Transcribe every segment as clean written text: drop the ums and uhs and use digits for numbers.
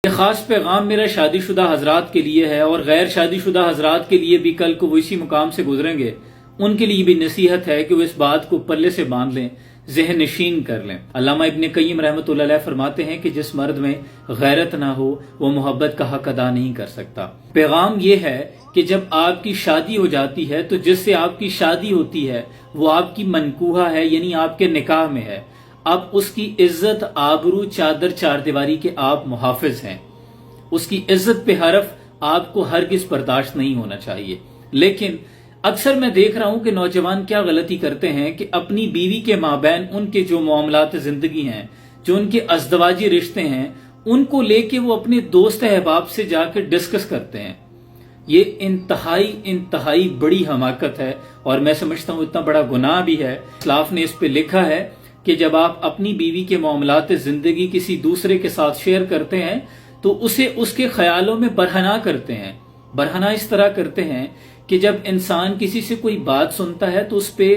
یہ خاص پیغام میرا شادی شدہ حضرات کے لیے ہے اور غیر شادی شدہ حضرات کے لیے بھی کل کو وہ اسی مقام سے گزریں گے، ان کے لیے بھی نصیحت ہے کہ وہ اس بات کو پلے سے باندھ لیں، ذہن نشین کر لیں۔ علامہ ابن قیم رحمۃ اللہ علیہ فرماتے ہیں کہ جس مرد میں غیرت نہ ہو وہ محبت کا حق ادا نہیں کر سکتا۔ پیغام یہ ہے کہ جب آپ کی شادی ہو جاتی ہے تو جس سے آپ کی شادی ہوتی ہے وہ آپ کی منکوحہ ہے، یعنی آپ کے نکاح میں ہے۔ اب اس کی عزت، آبرو، چادر، چار دیواری کے آپ محافظ ہیں، اس کی عزت پہ حرف آپ کو ہرگز برداشت نہیں ہونا چاہیے۔ لیکن اکثر میں دیکھ رہا ہوں کہ نوجوان کیا غلطی کرتے ہیں کہ اپنی بیوی کے مابین ان کے جو معاملات زندگی ہیں، جو ان کے ازدواجی رشتے ہیں، ان کو لے کے وہ اپنے دوست احباب سے جا کے ڈسکس کرتے ہیں۔ یہ انتہائی بڑی حماقت ہے اور میں سمجھتا ہوں اتنا بڑا گناہ بھی ہے۔ اسلاف نے اس پہ لکھا ہے کہ جب آپ اپنی بیوی کے معاملات زندگی کسی دوسرے کے ساتھ شیئر کرتے ہیں تو اسے اس کے خیالوں میں برہنہ کرتے ہیں۔ برہنہ اس طرح کرتے ہیں کہ جب انسان کسی سے کوئی بات سنتا ہے تو اس پہ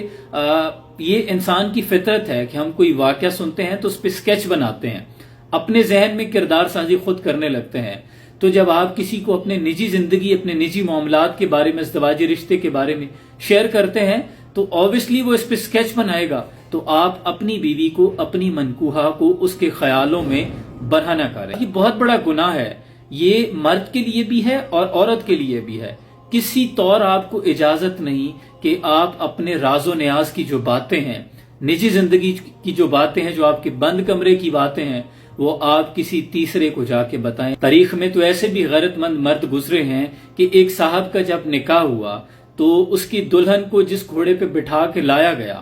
یہ انسان کی فطرت ہے کہ ہم کوئی واقعہ سنتے ہیں تو اس پہ سکیچ بناتے ہیں، اپنے ذہن میں کردار سازی خود کرنے لگتے ہیں۔ تو جب آپ کسی کو اپنے نجی زندگی، اپنے نجی معاملات کے بارے میں، ازدواجی رشتے کے بارے میں شیئر کرتے ہیں تو obviously وہ اس پہ سکیچ بنائے گا، تو آپ اپنی بیوی کو، اپنی منکوحہ کو اس کے خیالوں میں برہنہ کریں۔ یہ بہت بڑا گناہ ہے، یہ مرد کے لیے بھی ہے اور عورت کے لیے بھی ہے۔ کسی طور آپ کو اجازت نہیں کہ آپ اپنے راز و نیاز کی جو باتیں ہیں، نجی زندگی کی جو باتیں ہیں، جو آپ کے بند کمرے کی باتیں ہیں، وہ آپ کسی تیسرے کو جا کے بتائیں۔ تاریخ میں تو ایسے بھی غیرت مند مرد گزرے ہیں کہ ایک صاحب کا جب نکاح ہوا تو اس کی دلہن کو جس گھوڑے پہ بٹھا کے لایا گیا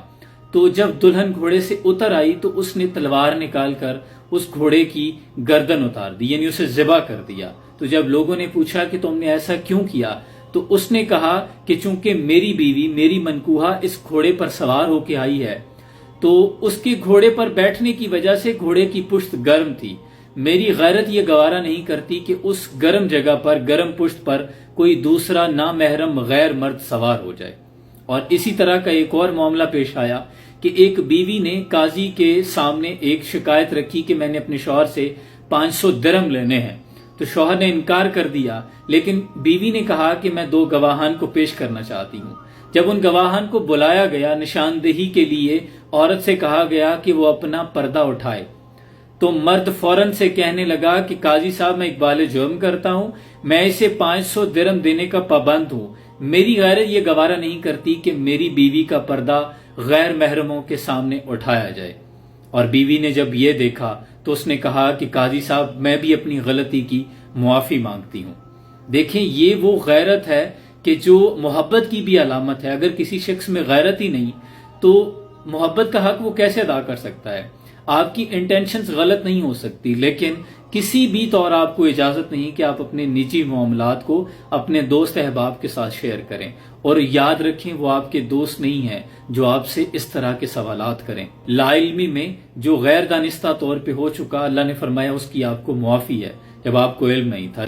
تو جب دلہن گھوڑے سے اتر آئی تو اس نے تلوار نکال کر اس گھوڑے کی گردن اتار دی، یعنی اسے ذبح کر دیا۔ تو جب لوگوں نے پوچھا کہ تم نے ایسا کیوں کیا تو اس نے کہا کہ چونکہ میری بیوی، میری منکوحہ اس گھوڑے پر سوار ہو کے آئی ہے تو اس کے گھوڑے پر بیٹھنے کی وجہ سے گھوڑے کی پشت گرم تھی، میری غیرت یہ گوارا نہیں کرتی کہ اس گرم جگہ پر، گرم پشت پر کوئی دوسرا نامحرم غیر مرد سوار ہو جائے۔ اور اسی طرح کا ایک اور معاملہ پیش آیا کہ ایک بیوی نے قاضی کے سامنے ایک شکایت رکھی کہ میں نے اپنے شوہر سے 500 درہم لینے ہیں، تو شوہر نے انکار کر دیا، لیکن بیوی نے کہا کہ میں 2 گواہان کو پیش کرنا چاہتی ہوں۔ جب ان گواہان کو بلایا گیا نشاندہی کے لیے، عورت سے کہا گیا کہ وہ اپنا پردہ اٹھائے، تو مرد فوراً سے کہنے لگا کہ قاضی صاحب میں اقبال جرم کرتا ہوں، میں اسے 500 درہم دینے کا پابند ہوں، میری غیرت یہ گوارا نہیں کرتی کہ میری بیوی کا پردہ غیر محرموں کے سامنے اٹھایا جائے۔ اور بیوی نے جب یہ دیکھا تو اس نے کہا کہ قاضی صاحب میں بھی اپنی غلطی کی معافی مانگتی ہوں۔ دیکھیں یہ وہ غیرت ہے کہ جو محبت کی بھی علامت ہے۔ اگر کسی شخص میں غیرت ہی نہیں تو محبت کا حق وہ کیسے ادا کر سکتا ہے؟ آپ کی انٹینشنز غلط نہیں ہو سکتی، لیکن کسی بھی طور آپ کو اجازت نہیں کہ آپ اپنے نجی معاملات کو اپنے دوست احباب کے ساتھ شیئر کریں، اور یاد رکھیں وہ آپ کے دوست نہیں ہیں جو آپ سے اس طرح کے سوالات کریں۔ لا علمی میں جو غیر دانستہ طور پہ ہو چکا، اللہ نے فرمایا اس کی آپ کو معافی ہے جب آپ کو علم نہیں تھا۔